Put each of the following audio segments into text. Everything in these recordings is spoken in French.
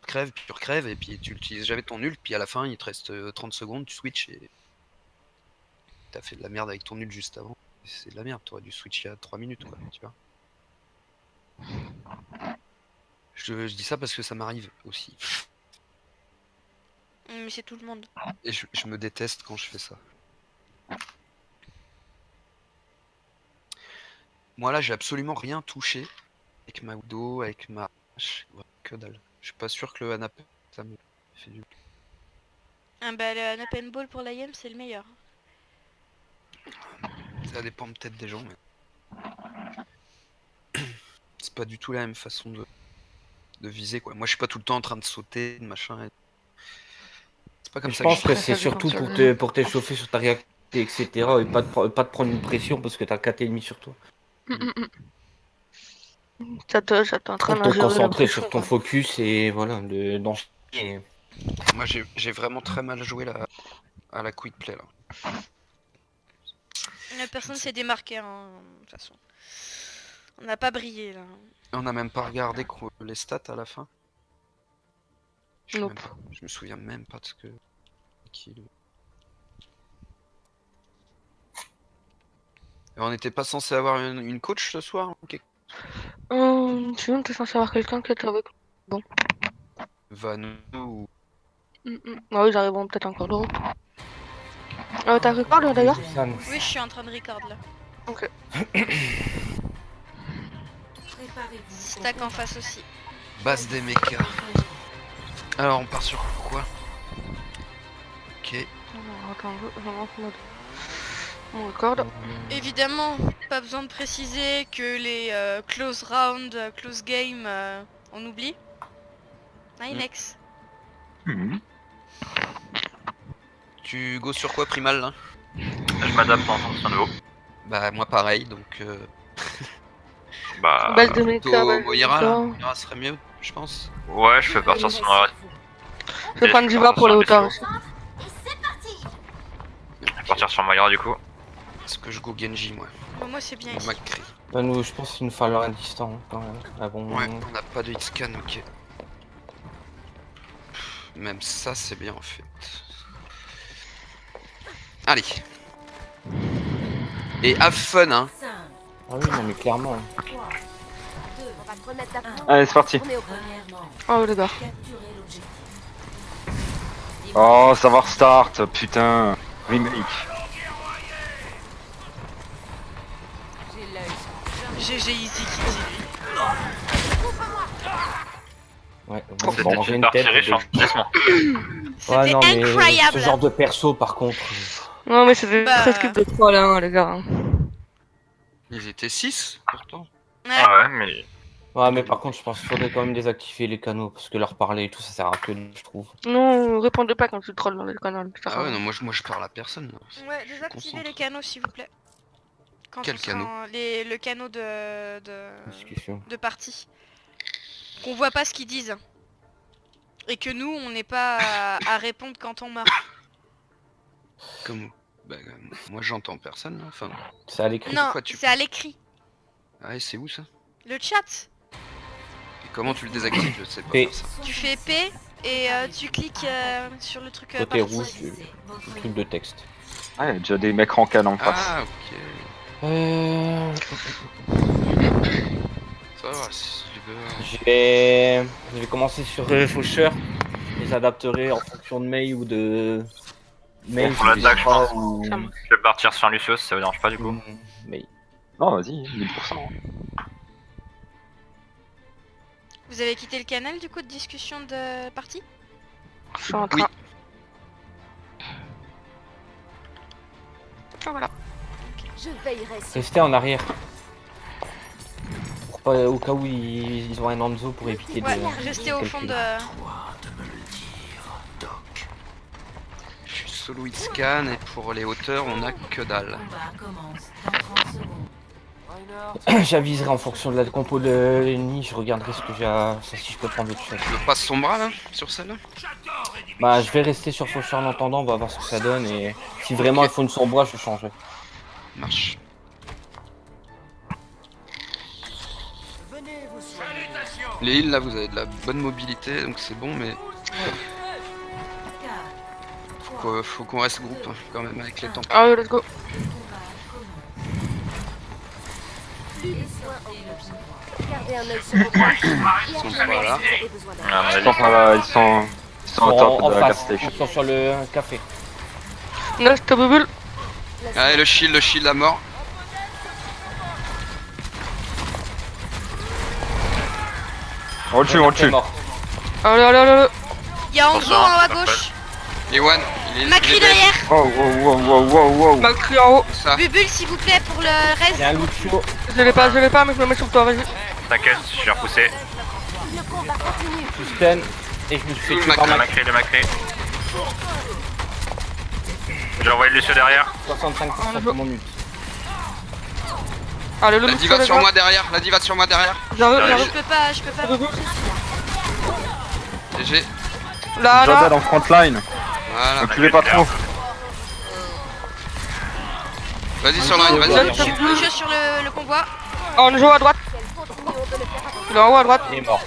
crèves, puis tu recrèves, et puis tu utilises jamais ton ult, puis à la fin il te reste 30 secondes, tu switches et t'as fait de la merde avec ton ult juste avant. C'est de la merde, t'aurais dû switch il y a 3 minutes quoi, tu vois. Je dis ça parce que ça m'arrive aussi. Mais c'est tout le monde. Et je me déteste quand je fais ça. Moi là j'ai absolument rien touché avec ma Udo, avec ma... Que dalle. Je suis pas sûr que le Hanap ça me fait du... Ah bah le Open Ball pour l'IM c'est le meilleur. Ça dépend peut-être des gens, mais... C'est pas du tout la même façon de viser quoi. Moi je suis pas tout le temps en train de sauter, de machin. C'est pas comme Je ça pense que que c'est surtout pour t'échauffer sur ta réactivité, etc. Et pas de prendre une pression parce que t'as 4 ennemis sur toi. Ça t'entraîne Pour à te gérer la concentrer pression, sur ton quoi. focus et voilà, d'enchaîner. Moi j'ai vraiment très mal joué à la quick play là. Personne s'est démarqué hein, de toute façon. On n'a pas brillé là. On n'a même pas regardé les stats à la fin. Nope. Je me souviens même pas de ce que... Et on n'était pas censé avoir une coach ce soir okay. Tu veux, t'es censé avoir quelqu'un qui est avec. Bon. Vano ou... Ah oui, ils arriveront peut-être encore d'autres. T'as record là d'ailleurs? Oui, je suis en train de record là. Ok. Stack en face aussi. Base des mechas. Alors on part sur quoi? Ok. Attends, je lance mon record. Évidemment, pas besoin de préciser que les close round, close game, on oublie. Inex. Tu go sur quoi primal là? Je m'adapte en fonction de vous. Bah moi pareil donc... Bah... Base de méca, Moira là, Moira serait mieux je pense. Ouais, je fais partir sur ma... Je vais prendre Diva pour les hauteurs aussi. Je vais partir sur Moira du coup. Est-ce que je go Genji moi? Moi c'est bien ici. Macri. Bah, nous, je pense qu'il nous falloir un distant quand même. Ah bon. Ouais, on n'a pas de hitscan, ok. Même ça c'est bien en fait. Allez. Et have fun hein. Ah oui, non mais clairement. Allez, c'est parti. Oh les gars. Oh, savoir start, putain. Remake. GG easy qui dit. Ouais, C'était bon, j'ai une une partie tête. riche en placement. C'était non, mais incroyable. ce genre de perso par contre. Non mais c'était Bah. presque de troll hein les gars. Ils étaient 6 pourtant. Ouais. Ah ouais, mais... Ouais, mais par contre, je pense qu'il faudrait quand même désactiver les canaux parce que leur parler et tout, ça sert à que je trouve. Non, répondez pas quand tu trolls dans les canaux. Ah ouais non moi je parle à personne là. Ouais, désactivez les canaux s'il vous plaît. Quand Quel on sera canot le canot Discussion. de partie. Qu'on voit pas ce qu'ils disent. Et que nous, on n'est pas à répondre quand on meurt. Comme... Bah, moi j'entends personne là. Enfin... C'est à l'écrit. Non, Quoi, tu- c'est à l'écrit. Ah ouais c'est où ça? Le chat. Et comment tu le désactives? Je sais pas P. faire ça. Tu fais P et tu cliques sur le truc Côté partie. rouge, le truc de texte. Ah, il y a déjà des mecs ranked en face. Ah ok. Ça va si je veux... Je vais commencer sur Faucheur. Je les adapterai en fonction de Mei ou de... Mei, pour l'attaque, je pense. ou... Je vais partir sur Lucius, ça vous dérange pas du coup. Mei. Non, vas-y, 1000%. Vous avez quitté le canal du coup de discussion de partie? Je suis en train. Ah, voilà. Je veillerai sur Restez en arrière. Pour pas, au cas où ils ont un Anzo pour éviter Ouais, de... restez au fond de... Je suis solo hitscan et pour les hauteurs on a que dalle. J'aviserai en fonction de la compo de l'ennemi, je regarderai ce que j'ai si je peux prendre autre chose. Tu veux pas son bras là sur celle-là? Bah je vais rester sur Faucheur en attendant, on va voir ce que ça donne et si vraiment il faut une sombre, je changerai. Marche. Venez vous soigner. Les heals là, vous avez de la bonne mobilité, donc c'est bon, mais faut qu'on reste groupe hein, quand même avec les temps. Allez, let's go. Gardez un œil sur vos proches. Ils sont pas là. Vous avez besoin d'aide. À mon Ils avis. sont pas là, ils sont au top en de la gas face, station. ils sont sur le café. Next, bubble. Allez, le shield à mort. On le tue, on le tue. Mort. Allez, allez, allez, allez. Il y a Anzo en haut à gauche. Et One, il est Macri derrière. Oh, wow, wow, wow, wow. Macri en haut. Ça. Bubule s'il vous plaît pour le Il y a un reste. Lucio. Je l'ai pas, mais je me mets sur toi, vas-y. T'inquiète, je suis repoussé. Le combat continue. Je suis stun et je me suis fait tuer par Le Mac. macré. J'ai envoyé Lucio derrière. 65% de mon ult. Allez, le La Lucio, diva les sur gars. moi derrière, la diva sur moi derrière. J'arrive, Je j'arrive. peux pas. Bubble. GG. Là, Jordan là. en frontline. Voilà. Reculez pas trop. Vas-y sur line, vas-y. Je suis bouge sur le convoi. Anjo à droite. Continuons de le faire avancer. Il est en haut à droite. Il est mort.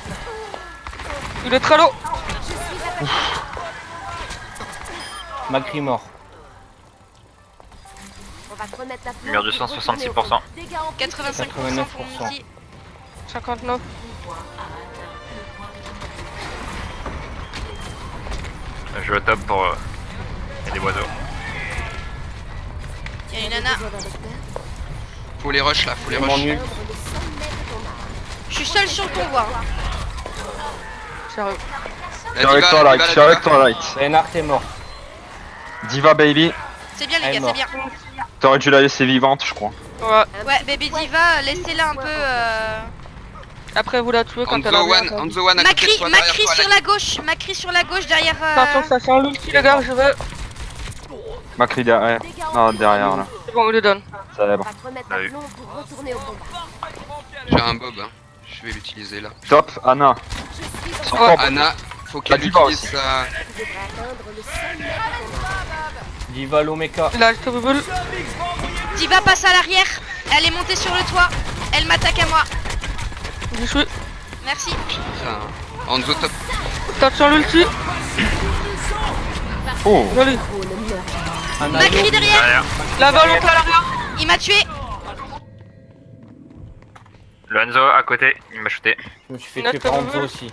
Il est très low. Macri mort. On va te remettre la flotte. Numéro 266%. Dégâts en plus. 85% pour 89%. mon outil. 59. Je vais au top pour aider les oiseaux. Il y a une nana. Besoin d'un docteur. Faut les rush là, faut les Je m'en rush. ult. Le sommet de ton art. Je suis seul sur le convoi. Sérieux. Je suis avec toi, Light. Je suis avec toi, Light. Reinhardt est mort. Diva Baby. C'est bien les Elle est gars, c'est bien. T'aurais dû la laisser vivante, je crois. Ouais. Ouais, Baby Diva, laissez-la un peu. Après, vous la tuez quand elle a Anzo rien. One à côté de toi derrière Macri toi. sur la gauche. Macri sur la gauche derrière. Attention, ça sent l'ulti, les gars, je vais. Macri derrière. Dégâts en Non, plus. derrière là. C'est bon, il le donne. Ça va. On va te remettre Ah la oui. plomb pour retourner au combat. J'ai un bob, hein. Je vais l'utiliser là. Top, Anna. Je suis Sans au pompe. Anna, faut qu'elle La diva utilise aussi. sa. Tu devrais atteindre le sommet de ton art. Diva Lomeka. Il a acheté bubble. Diva passe à l'arrière. Elle est montée sur le toit. Elle m'attaque à moi. J'y suis. Merci. Putain. Anzo top. Attention, l'ulti. Oh. Joli. Macri derrière. Derrière. La volonté à l'arrière. Il m'a tué. Le Hanzo à côté, il m'a shooté. Je me suis fait Next, tuer par bubble. Anzo aussi.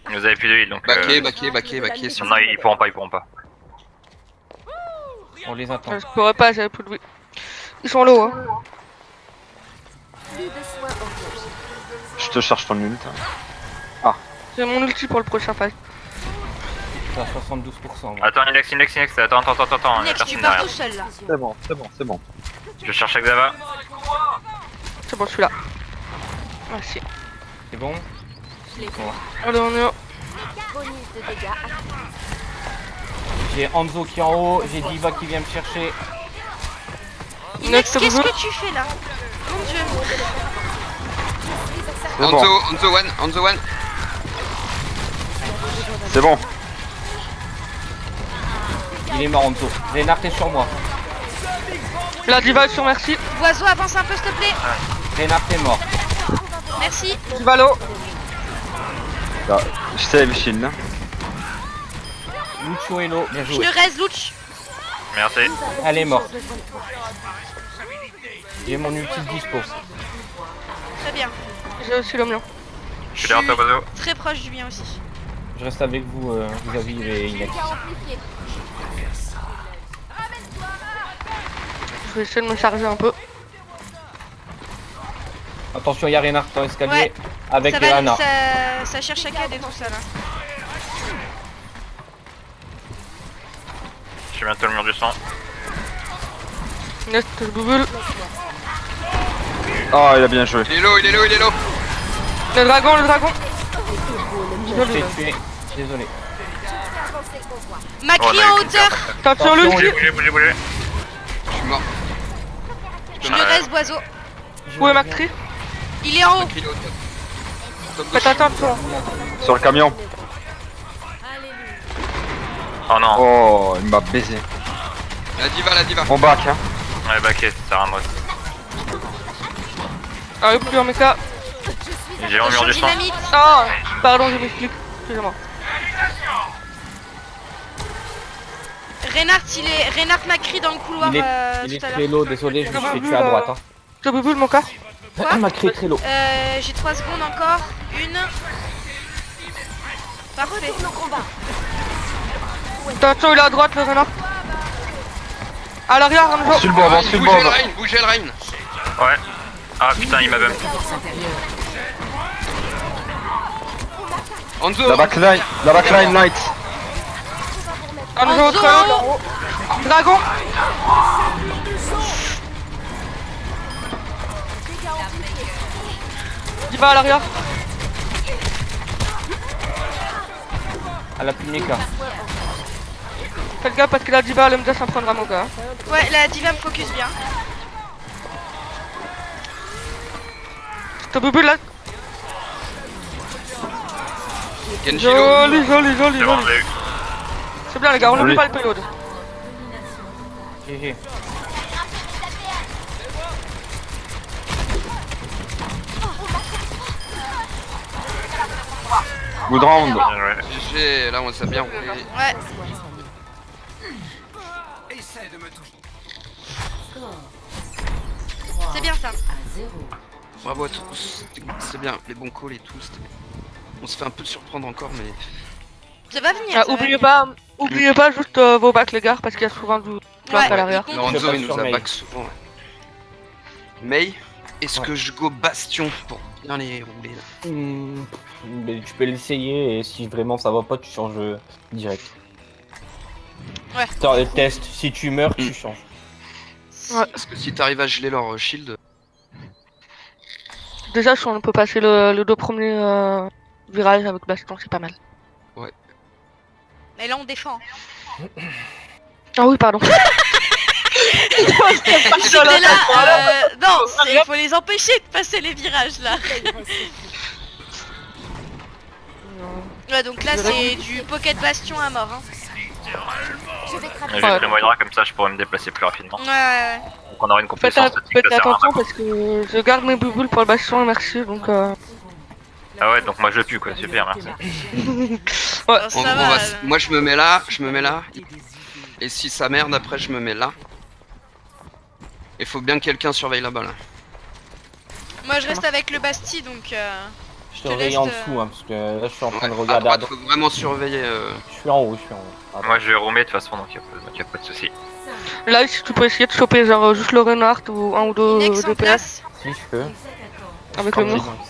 Vous avez plus de heal donc. Baquet. Sur... Non, ils pourront pas. On les attend. Je pourrais pas, j'avais plus de bruit. Ils sont low, hein. Plus de soins engagés. Je te cherche ton ult. J'ai mon ulti pour le prochain fight. C'est à 72%. moi. Attends, Inex, attends, il y a Next, tu personne pars derrière. tout seul là. C'est bon. Je cherche Xava. C'est bon, je suis là. Merci. C'est bon? Allez, on est là. Bonus de dégâts actifs. J'ai Anzo qui est en haut, j'ai Diva qui vient me chercher. Inex, Next, qu'est-ce bubble. que tu fais là? Mon dieu. C'est bon. Anzo One. C'est bon. Il est mort Anzo. Reinhardt est sur moi. La diva est sur merci. Oiseau, avance un peu s'il te plaît. Reinhardt est mort. Merci. Diva low. Là, je save shield. Lucio Hello, bien Je joué. le reste, Louch. Merci. Elle est morte. J'ai mon ulti de dispo. Très bien. J'ai aussi le mien. Je suis derrière toi, oiseau. Très proche du mien aussi. Je reste avec vous vis-à-vis les Inex. Dégâts amplifiés. Je vais essayer de me charger un peu. Attention, il y a Reinhardt dans l'escalier Ouais. avec Ça va, Anna. ça cherche à cader tout ça là. Je suis bientôt le mur du sang. Next, bubble. Oh, il a bien joué. Il est low. Le dragon. Je t'ai tué. Désolé. Avancez le convoi. Macri Oh, en on a eu hauteur. Attention, Attention, l'ulti. Bougez. Je suis mort. Je le reste, Boiseau. Où est Macri? Il est en haut. Macri, là, au top. Top Faites gauche. attention. Sur le camion. Oh non. Oh, il m'a baisé. La diva. On back, hein. Ouais, bah ok, ça sert à moi. Arrive plus en méca. J'ai un mur Potion du sang. dynamite. Ah, pardon, je m'explique. Excusez-moi. Reinhardt m'a crié dans le couloir Il est tout à très l'heure. low, désolé, je me suis fait tuer à droite. Hein. Je peux plus mon cas. Quoi Il m'a créé très low. J'ai 3 secondes encore. Une. Parfait. Attention, il est à droite, le renard. À l'arrière, Ranjo. Sur le bord, sur le Bougez le bord. Rein, bougez le Rein. Ouais. Ah putain, il m'a bump. Anzo. La backline light. Ranjo, Anzo. très haut, en haut. Dragon. Il va à l'arrière. Elle a plus de méca. Faites gaffe parce que la diva, elle me laisse en prendre à mon gars. Ouais, la diva me focus bien. T'as bubu là. Genji low. Joli, joli, joli, C'est bon, joli. j'ai eu. C'est bien les gars, on n'oublie pas le payload. GG. Good round. Bien joué. GG, là on s'est bien roulé. Ouais. C'est bien ça. Bravo à tous. C'est bien, les bons calls et tout. On se fait un peu surprendre encore, mais Ça va venir. Ah, ça va oubliez pas juste vos bacs les gars parce qu'il y a souvent du flank Ouais. à l'arrière. Ouais. Lorenzo Je il passe nous sur a Mei. back souvent. Ouais. Mei, est-ce Ouais. que je go Bastion pour bien les rouler là? Mais tu peux l'essayer et si vraiment ça va pas, tu changes direct. Ouais. Attends, test, si tu meurs, tu changes. Ouais. Parce que si t'arrives à geler leur shield, Déjà si on peut passer le deux premiers virages avec Baston, c'est pas mal. Mais là on défend. Ah oui pardon. J'étais là. Non, il faut les empêcher de passer les virages là. Ouais, donc là c'est du pocket bastion à mort. Hein. Je vais J'ai traverser. pris Moira comme ça, je pourrais me déplacer plus rapidement. Ouais. Donc on aura une Faites, compétence statique, faites ça sert à attention rien. parce que je garde mes buboules pour le bastion et merci donc Ah ouais, donc moi je pue quoi, super, merci. Oh, en ça gros, va. moi je me mets là, et si ça merde après je me mets là. Il faut bien que quelqu'un surveille là-bas là. Moi je reste avec le Basti donc. Je te te laisse, regarde en dessous, hein, parce que là je suis en train de À regarder à droite, droite. faut vraiment surveiller. Je suis en haut, je suis en haut. À Moi je vais roumer de toute façon, donc y a pas de soucis. là si tu peux essayer de choper genre juste le Reinhardt ou un ou deux Inex en DPS place. Si je peux. avec le Ah, mur. oui.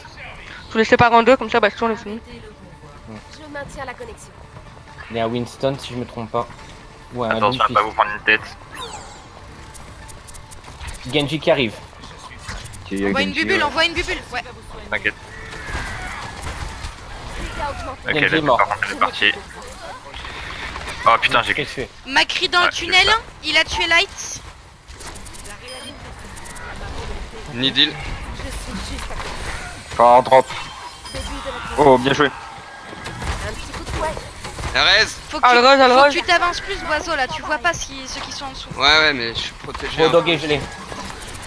Je les sépare en deux comme ça Bastion est fini. Je maintiens la connexion. Il y a Winston si je me trompe pas. Ouais, un Attention à Doomfist. pas vous prendre une tête. Genji qui arrive. Envoie une bubule, envoie une bubule. Ouais. T'inquiète. Dégâts augmentés. Ok, Genji là est mort. par contre elle est partie. Oh putain, j'ai Qu'est-ce que tu fais? Macri dans le Ouais, tunnel, c'est ça. il a tué Light. Nidil. Je suis juste à côté. Par drop. Début de notre Oh, bien joué. un petit coup de fouet. Erez. Faut que Alroj, faut Alroj. que tu t'avances plus, Boiseau là. Tu vois pas ceux qui sont en dessous. Ouais, mais je suis protégé. hein. Bulldog est gelé.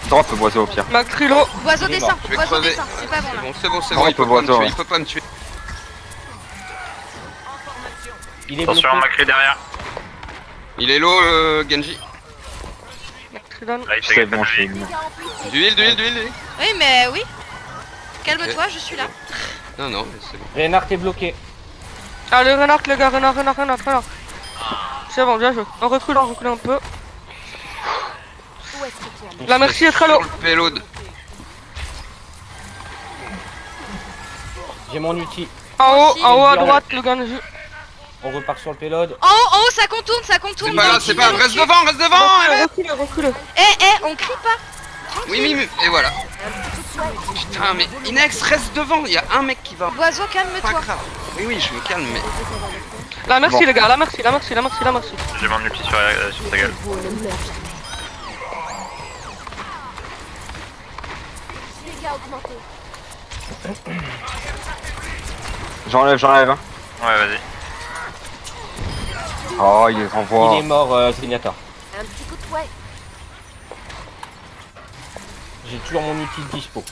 Drop boiseau au pire. Macrilo. Boiseau Il est descend. mort. Je vais Boiseau crever. descend. C'est pas bon là. C'est bon, Non, il peut on peut pas me voir, tuer, ouais. il peut pas me tuer. Il est Attention, bloqué. Macri derrière. Il est low, Genji. Macridon. Là, il fait C'est gaffe bon, à je lui. suis Dégâts amplifiés. Du heal. Oui, mais oui. Calme-toi, je suis là. Non, mais c'est bon. Reinhardt est bloqué. Allez Reinhardt les gars, Reinhardt. C'est bon, bien joué. On recule un peu. Où est-ce que tu en es? La merci est très low. Sur le payload. J'ai mon ulti. En Aussi. haut à droite le Genji. On repart sur le payload. En haut, ça contourne. C'est dans pas le grave, c'est pas grave, tunnel reste au-dessus. devant, Recule. On crie pas. Oui, et voilà. Putain, mais Inex, reste devant, il y a un mec qui va. Boiseau, Pas calme-toi. grave. Oui, je me calme, mais. La merci Bon. les gars, la merci. J'ai mon ulti sur sa gueule. Vous le meurtre. Dégâts augmentés. J'enlève. Hein. Ouais, vas-y. Oh, il les Il renvoie. est mort, Zenyatta. Un petit coup de fouet. J'ai toujours mon ulti dispo.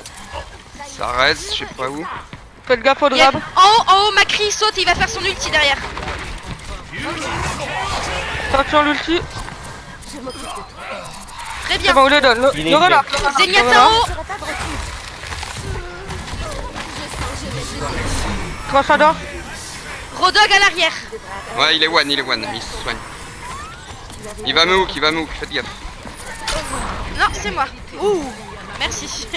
Ça reste, je sais pas où. Faites gaffe au Il y a- drab. En haut, Macri saute, il va faire son ulti derrière. Attention l'ulti. Je m'occupe de toi. Très C'est bien. bon, on le donne. Il est Le relâche. Zenyatta en haut. Je serai pas de retour. Je sens que je vais jeter. Tranchador. Rodog à l'arrière. Ouais, il est one, il se soigne. Il va me hook, faites gaffe. Non, c'est moi. Ouh, merci.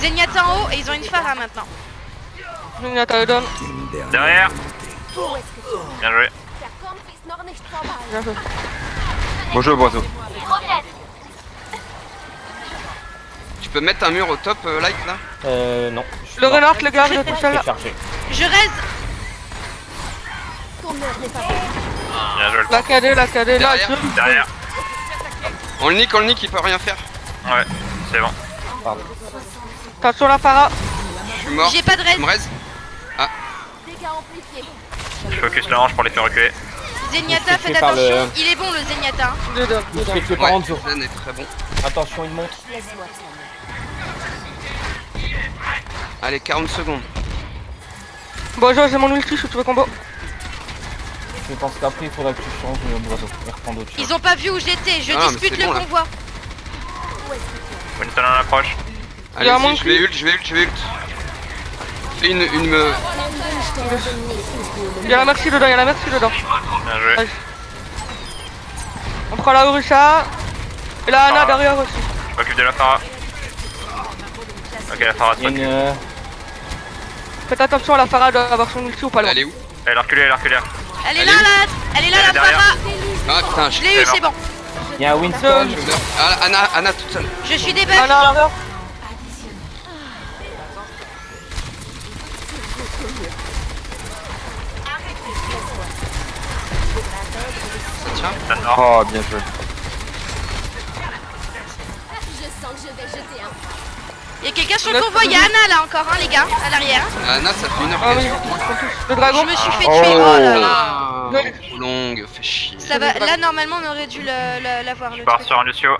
Zenyatta en haut et ils ont une Pharah maintenant. Zenyatta le donne. Derrière. Wo ist es? Bien joué. Der Kampf ist noch nicht vorbei. Bien fait. Bon jeu, Boiseau. Tu peux mettre un mur au top, Light, là? Non. Je suis Le mort. renard, le gars, il est tout Je seul. vais charger. Je reste. Ton heure n'est pas venue. Bien joué. La KD, là, Derrière. je- Derrière. On le nique, il peut rien faire. Ouais, c'est bon. Pardon. Attention la para. Je suis mort. J'ai pas de Tu reste. me reste? Dégâts amplifiés. Je focus l'orange pour les faire reculer. Zenyatta, Je suis faites fait par le- attention. Il est bon le Zenyatta. Hein. Je le donne. Je fais tuer par Ouais, Hanzo. Zen est très bon. Attention, il monte. Laisse-moi planer. Allez, 40 secondes. Bonjour, j'ai mon ulti, si tu veux combo. Je pense qu'après, il faudra que tu changes Boiseau et reprendre autre chose. Ils ont pas vu où j'étais. Je Ah, mais dispute c'est le bon, là. convoi. Winston en approche. Il y a un Allez-y, manque je vais ult. Fais une Il y a la merci dedans, Bien joué. Vas-y. On prend la Urusha. Et la Ana Ah. derrière aussi. Je m'occupe de la Pharah. Ok, la Pharah se Il y a recule. une. Faites attention à la Farah d'avoir son ulti ou pas loin. Elle est où? Elle a reculé, elle a reculé. Elle est Elle là, est où là. Elle est là, Elle est la derrière. Pharah. Ah putain, Je l'ai eu, c'est bon. Il y a un Winston. je meurs. Ah, Anna toute seule. Je suis des buffs. Ana à l'arrière. Ça tient? Ça nord. Oh, bien joué. Je sens que je vais jeter un. Il y a quelqu'un sur le convoi. Il y a Anna là encore, hein, les gars, à l'arrière. Anna, ça fait une heure Ah qu'elle oui, est sur ils moi. sont tous. Le Je dragon. me suis fait Oh. tuer. Oh là là. Ah, trop longue, fait chier. Ça va. Là, normalement, on aurait dû l'avoir le Je pars truc. sur un Lucio.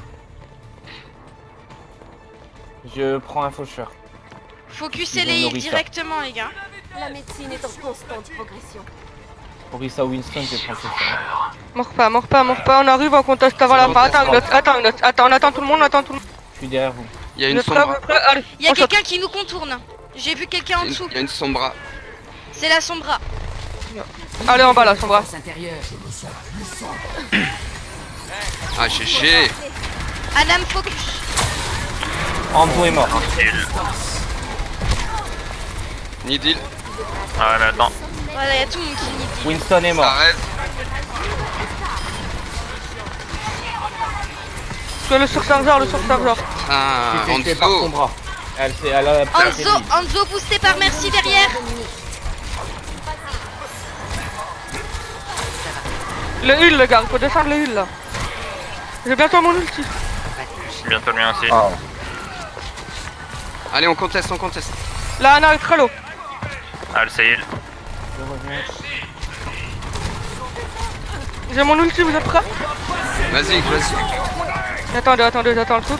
Je prends un faucheur. Focussez Ils ont les heals Orisa. directement, les gars. La médecine est en constante progression. Orisa Winston, je vais prendre faucheur. Mors pas. On arrive, on conteste avant la Farah. Attends, on attend tout le monde, Je suis derrière vous. Il y a Vous une êtes prêts, sombra. vous êtes prêts? Allez, Il y a on saute. quelqu'un qui nous contourne. J'ai vu quelqu'un en dessous. Il y a une sombra. C'est la Sombra. Allez, en bas là, son bras. Ah, GG. Anna me focus. Hanzo est mort. Nidil, Ah ouais, mais attends. Voilà, il y a tout le monde qui me dit. Winston est ça mort. reste. Le surchargeur. Ah, J'ai fait tuer par son Hanzo. bras. Elle a placé Anzo, lui. Anzo boosté par Merci derrière. Le heal, les gars, il faut descendre le heal là. J'ai bientôt mon ulti. Bientôt le mien aussi. Ah. Allez, on conteste. La Ana est très low. Ah, le Sahil. Je reviens. J'ai mon ulti, vous êtes prêts? Vas-y. Attendez, j'attends le truc.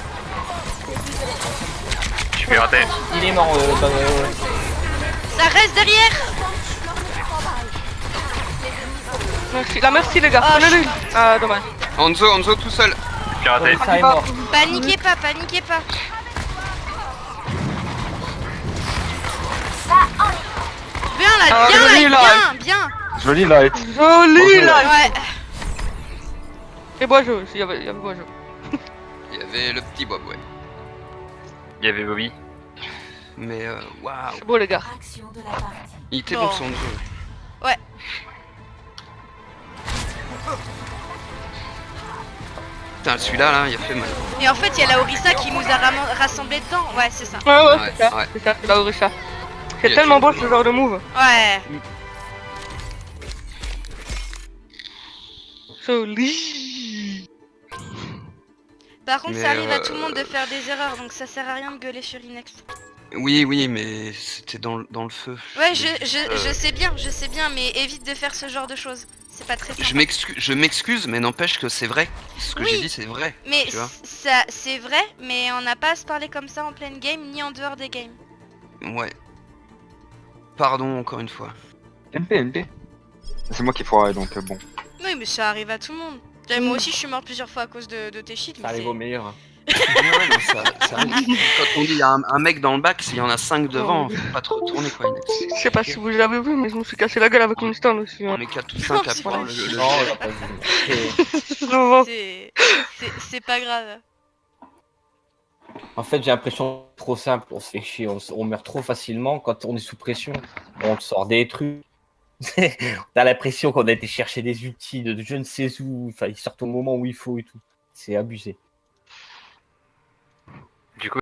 Je suis raté. Il est mort. Ça reste derrière. Merci les gars, Ah, prenez le heal. Ah, dommage. Hanzo tout seul. Je suis raté. Orisa est mort. Paniquez pas. Bien là, Ah, bien joli, là, là. bien. Joli light. Joli là. Ouais. Et Boisjeu aussi, il y avait Boisjeu. Il y avait le petit Bob, ouais. Il y avait Bobby. Mais waouh. C'est beau les gars. Il était Non. bon son jeu. Ouais. Putain, celui-là, là, il a fait mal. Et en fait, il y a la Orisa qui nous a rassemblés dedans. Ouais, c'est ça. Ouais, Ouais, c'est ça, ouais. c'est la Orisha. C'est Il y a tellement tué. beau ce genre de move. Ouais. Joli. Par contre, Mais, ça arrive à tout le monde de faire des erreurs, donc ça sert à rien de gueuler sur Inex. Oui, mais c'était dans le feu. Ouais, je sais bien, mais évite de faire ce genre de choses. C'est pas très Je sympa. m'excuse, mais n'empêche que c'est vrai. Ce que Oui. j'ai dit, c'est vrai. Mais tu vois. ça, c'est vrai, mais on n'a pas à se parler comme ça en pleine game ni en dehors des games. Ouais. Pardon encore une fois. MP. C'est moi qui foirais, donc bon. Oui, mais ça arrive à tout le monde. Moi aussi, je suis morte plusieurs fois à cause de tes cheats. Ça mais arrive c'est- au meilleur. Ouais, mais ça arrive. Quand on dit il y a un mec dans le bac, s'il y en a 5 devant, faut pas te retourner quoi. Inex. Je sais pas si vous l'avez vu, mais je me suis cassé la gueule avec une stone aussi. On est 4 ou 5 à c'est prendre pas le Non, jet. on l'a pas vu. Non, C'est pas grave. En fait, j'ai l'impression que c'est trop simple, on se fait chier, on meurt trop facilement quand on est sous pression. On te sort des trucs. T'as l'impression qu'on a été chercher des ultis de je ne sais où, enfin, ils sortent au moment où il faut et tout. C'est abusé. Du coup,